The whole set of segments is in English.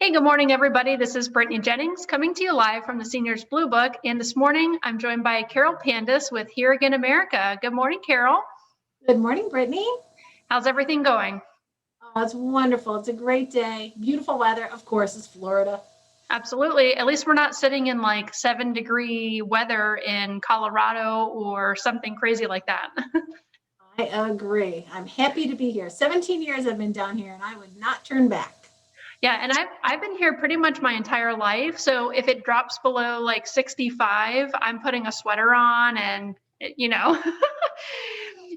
Hey, good morning, everybody. This is Brittany Jennings coming to you live from the Seniors Blue Book. And this morning, I'm joined by Carol Pandis with Here Again America. Good morning, Carol. Good morning, Brittany. How's everything going? Oh, it's wonderful. It's a great day. Beautiful weather. Of course, it's Florida. Absolutely. At least we're not sitting in like 7-degree weather in Colorado or something crazy like that. I agree. I'm happy to be here. 17 years I've been down here, and I would not turn back. Yeah, and I've been here pretty much my entire life. So if it drops below like 65, I'm putting a sweater on and, you know.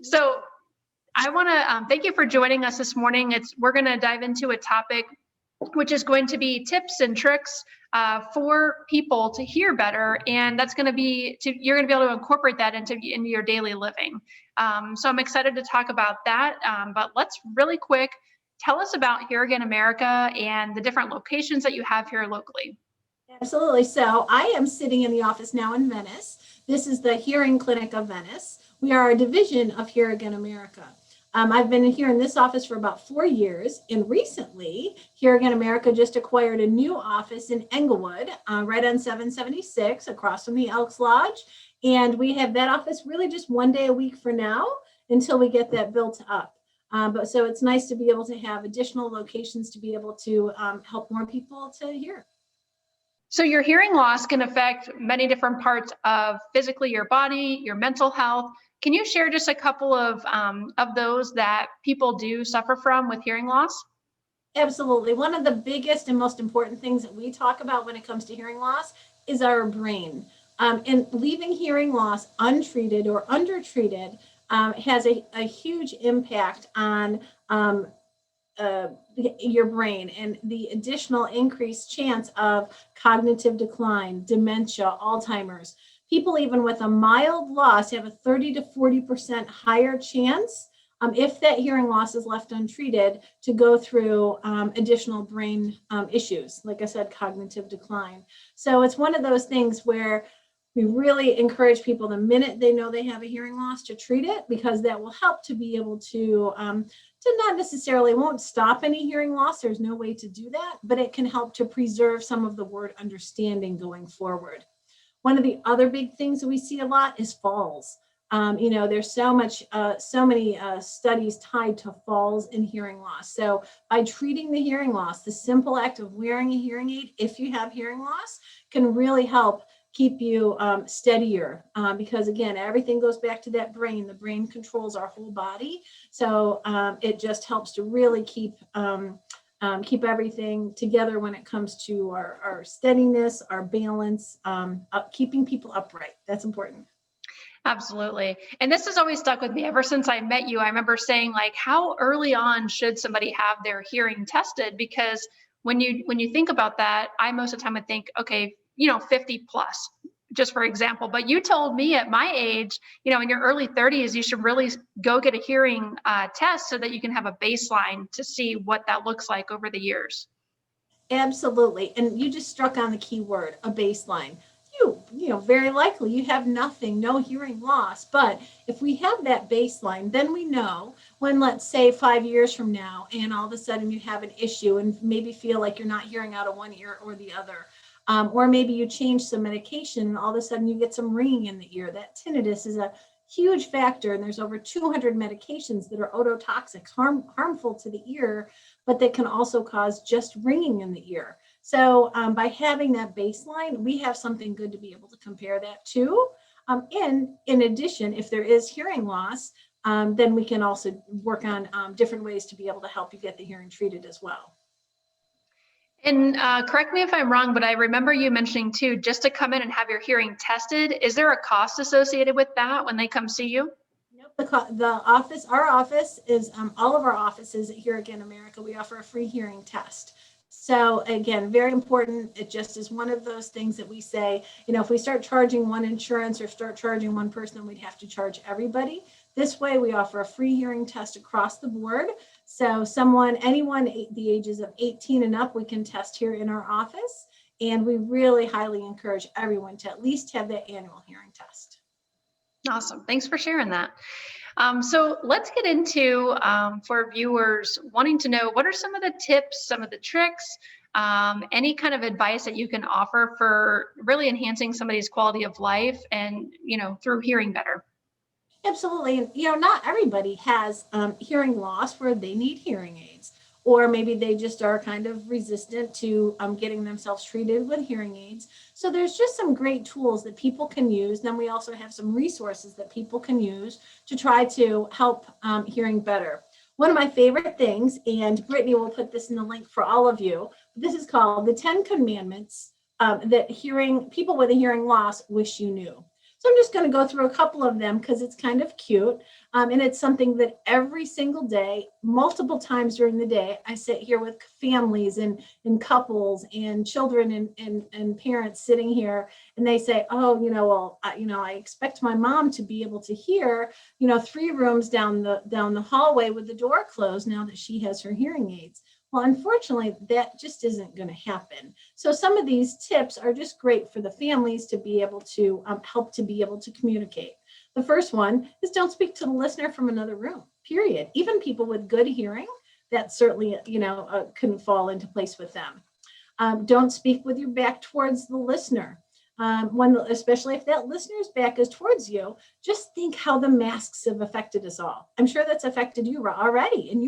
So I want to thank you for joining us this morning. We're going to dive into a topic which is going to be tips and tricks for people to hear better, and that's going to be you're going to be able to incorporate that into your daily living. So I'm excited to talk about that. But let's really quick tell us about Here Again America and the different locations that you have here locally. Absolutely. So I am sitting in the office now in Venice. This is the Hearing Clinic of Venice. We are a division of Here Again America. I've been here in this office for about 4 years, and recently, Here Again America just acquired a new office in Englewood, right on 776, across from the Elks Lodge. And we have that office really just one day a week for now until we get that built up. But so it's nice to be able to have additional locations to be able to help more people to hear. So your hearing loss can affect many different parts of physically your body, your mental health. Can you share just a couple of those that people do suffer from with hearing loss? Absolutely. One of the biggest and most important things that we talk about when it comes to hearing loss is our brain. And leaving hearing loss untreated or undertreated has a huge impact on your brain and the additional increased chance of cognitive decline, dementia, Alzheimer's. People even with a mild loss have a 30 to 40% higher chance, if that hearing loss is left untreated, to go through additional brain issues, like I said, cognitive decline. So it's one of those things where we really encourage people the minute they know they have a hearing loss to treat it, because that will help to be able to not necessarily, won't stop any hearing loss. There's no way to do that, but it can help to preserve some of the word understanding going forward. One of the other big things that we see a lot is falls. There's so many studies tied to falls and hearing loss. So by treating the hearing loss, the simple act of wearing a hearing aid, if you have hearing loss, can really help keep you steadier, because again, everything goes back to that brain. The brain controls our whole body. So it just helps to really keep everything together when it comes to our steadiness, our balance, keeping people upright. That's important. Absolutely. And this has always stuck with me ever since I met you. I remember saying, like, how early on should somebody have their hearing tested? Because when you think about that, I most of the time would think, okay, 50 plus, just for example. But you told me at my age, in your early 30s, you should really go get a hearing test so that you can have a baseline to see what that looks like over the years. Absolutely. And you just struck on the key word, a baseline. Very likely you have nothing, no hearing loss. But if we have that baseline, then we know when, let's say 5 years from now, and all of a sudden you have an issue and maybe feel like you're not hearing out of one ear or the other. Or maybe you change some medication and all of a sudden you get some ringing in the ear. That tinnitus is a huge factor, and there's over 200 medications that are ototoxic, harmful to the ear, but that can also cause just ringing in the ear. So by having that baseline, we have something good to be able to compare that to. In addition, if there is hearing loss, then we can also work on different ways to be able to help you get the hearing treated as well. And correct me if I'm wrong, but I remember you mentioning too, just to come in and have your hearing tested. Is there a cost associated with that when they come see you? Nope. Our office is all of our offices here Again America. We offer a free hearing test. So again, very important. It just is one of those things that we say, if we start charging one insurance or start charging one person, we'd have to charge everybody. This way, we offer a free hearing test across the board. So anyone the ages of 18 and up, we can test here in our office. And we really highly encourage everyone to at least have that annual hearing test. Awesome. Thanks for sharing that. So let's get into, for viewers wanting to know, what are some of the tips, some of the tricks any kind of advice that you can offer for really enhancing somebody's quality of life and, through hearing better. Absolutely. And, not everybody has hearing loss where they need hearing aids, or maybe they just are kind of resistant to getting themselves treated with hearing aids. So there's just some great tools that people can use. Then we also have some resources that people can use to try to help hearing better. One of my favorite things, and Brittany will put this in the link for all of you, this is called the 10 Commandments that people with a hearing loss wish you knew. So I'm just going to go through a couple of them because it's kind of cute. And it's something that every single day, multiple times during the day, I sit here with families and couples and children and parents sitting here, and they say, oh, I expect my mom to be able to hear, 3 rooms down the hallway with the door closed now that she has her hearing aids. Well, unfortunately, that just isn't going to happen. So some of these tips are just great for the families to be able to help to be able to communicate. The first one is don't speak to the listener from another room, period. Even people with good hearing, that certainly, couldn't fall into place with them. Don't speak with your back towards the listener. Especially if that listener's back is towards you, just think how the masks have affected us all. I'm sure that's affected you already. And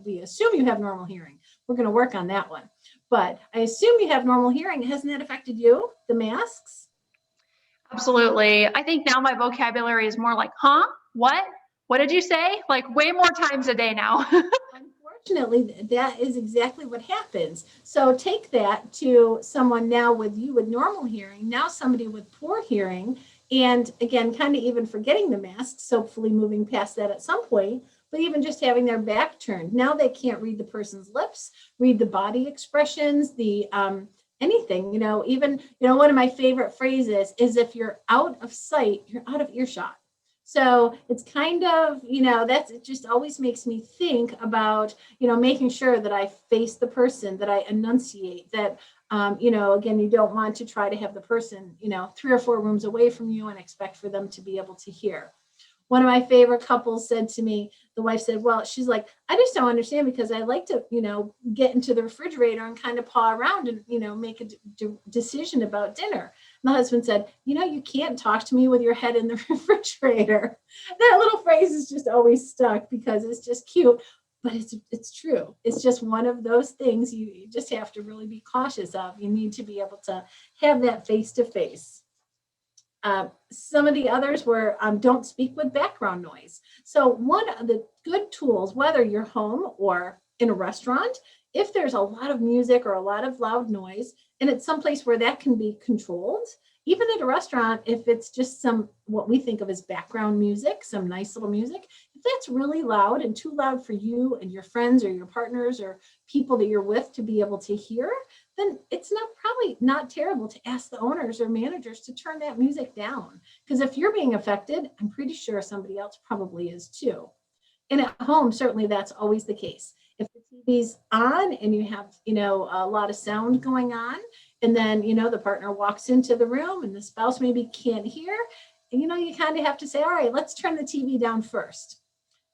we assume you have normal hearing. We're going to work on that one. But I assume you have normal hearing. Hasn't that affected you, the masks? Absolutely. I think now my vocabulary is more like, huh? What? What did you say? Like way more times a day now. Unfortunately, that is exactly what happens. So take that to someone now with normal hearing, now somebody with poor hearing, and again, kind of even forgetting the masks, hopefully moving past that at some point, but even just having their back turned. Now they can't read the person's lips, read the body expressions, the anything, even, one of my favorite phrases is if you're out of sight, you're out of earshot. So it's kind of, it just always makes me think about, making sure that I face the person, that I enunciate, that, again, you don't want to try to have the person, 3 or 4 rooms away from you and expect for them to be able to hear. One of my favorite couples said to me, the wife said, well, she's like, I just don't understand because I like to, get into the refrigerator and kind of paw around and, make a decision about dinner. And the husband said, you can't talk to me with your head in the refrigerator. That little phrase is just always stuck because it's just cute, but it's true. It's just one of those things you just have to really be cautious of. You need to be able to have that face to face. Some of the others were don't speak with background noise. So one of the good tools, whether you're home or in a restaurant, if there's a lot of music or a lot of loud noise, and it's someplace where that can be controlled, even at a restaurant, if it's just what we think of as background music, some nice little music, if that's really loud and too loud for you and your friends or your partners or people that you're with to be able to hear, then it's probably not terrible to ask the owners or managers to turn that music down. Because if you're being affected, I'm pretty sure somebody else probably is too. And at home, certainly that's always the case. If the TV's on and you have, a lot of sound going on, and then, the partner walks into the room and the spouse maybe can't hear, and, you kind of have to say, all right, let's turn the TV down first.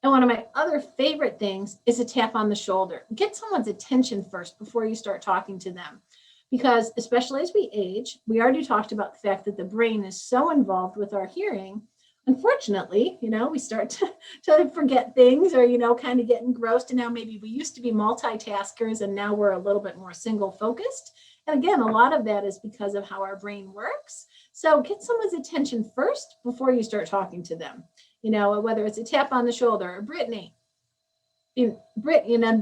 And one of my other favorite things is a tap on the shoulder. Get someone's attention first before you start talking to them. Because especially as we age, we already talked about the fact that the brain is so involved with our hearing. Unfortunately, we start to forget things or, kind of get engrossed. And now maybe we used to be multitaskers and now we're a little bit more single focused. And again, a lot of that is because of how our brain works. So get someone's attention first before you start talking to them, whether it's a tap on the shoulder or Brittany, and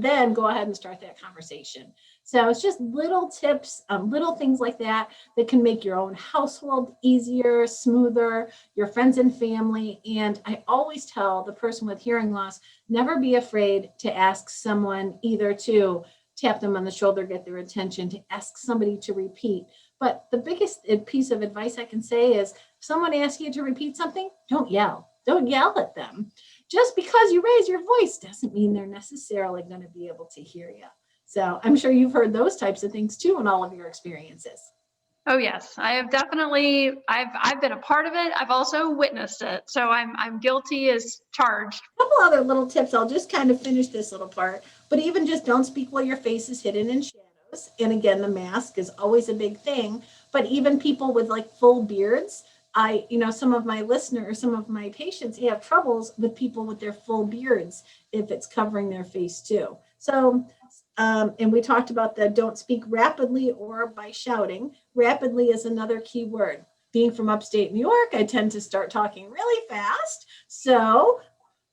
then go ahead and start that conversation. So it's just little tips, little things like that can make your own household easier, smoother, your friends and family. And I always tell the person with hearing loss, never be afraid to ask someone either to tap them on the shoulder, get their attention, to ask somebody to repeat. But the biggest piece of advice I can say is if someone asks you to repeat something, don't yell. Don't yell at them. Just because you raise your voice doesn't mean they're necessarily going to be able to hear you. So I'm sure you've heard those types of things too in all of your experiences. Oh yes, I have definitely. I've been a part of it. I've also witnessed it, so I'm guilty as charged. A couple other little tips. I'll just kind of finish this little part. But even just don't speak while your face is hidden in shadows. And again, the mask is always a big thing, but even people with like full beards, some of my listeners, some of my patients have troubles with people with their full beards if it's covering their face too. So, and we talked about the don't speak rapidly or by shouting. Rapidly is another key word. Being from upstate New York, I tend to start talking really fast. So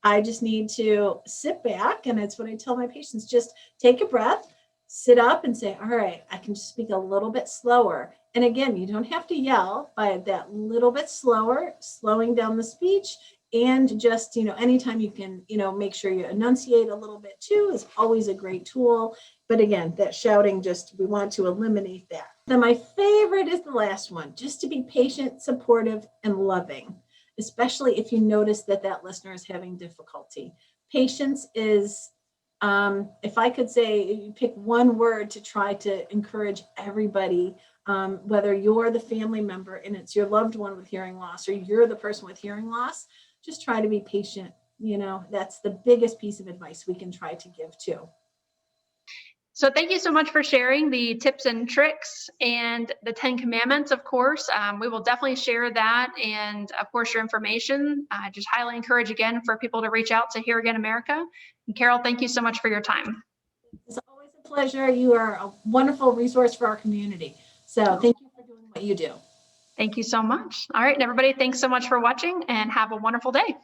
I just need to sit back, and it's what I tell my patients, just take a breath, sit up and say, all right, I can just speak a little bit slower. And again, you don't have to yell, but that little bit slower, slowing down the speech. And just, anytime you can, make sure you enunciate a little bit too is always a great tool. But again, that shouting, we want to eliminate that. Then my favorite is the last one, just to be patient, supportive, and loving, especially if you notice that listener is having difficulty. Patience is, if I could say, you pick one word to try to encourage everybody, whether you're the family member and it's your loved one with hearing loss, or you're the person with hearing loss, just try to be patient. That's the biggest piece of advice we can try to give too. So thank you so much for sharing the tips and tricks and the 10 commandments, of course. We will definitely share that, and of course your information. I just highly encourage again for people to reach out to Hear Again America. And Carol, thank you so much for your time. It's always a pleasure. You are a wonderful resource for our community. So thank you for doing what you do. Thank you so much. All right, everybody, thanks so much for watching, and have a wonderful day.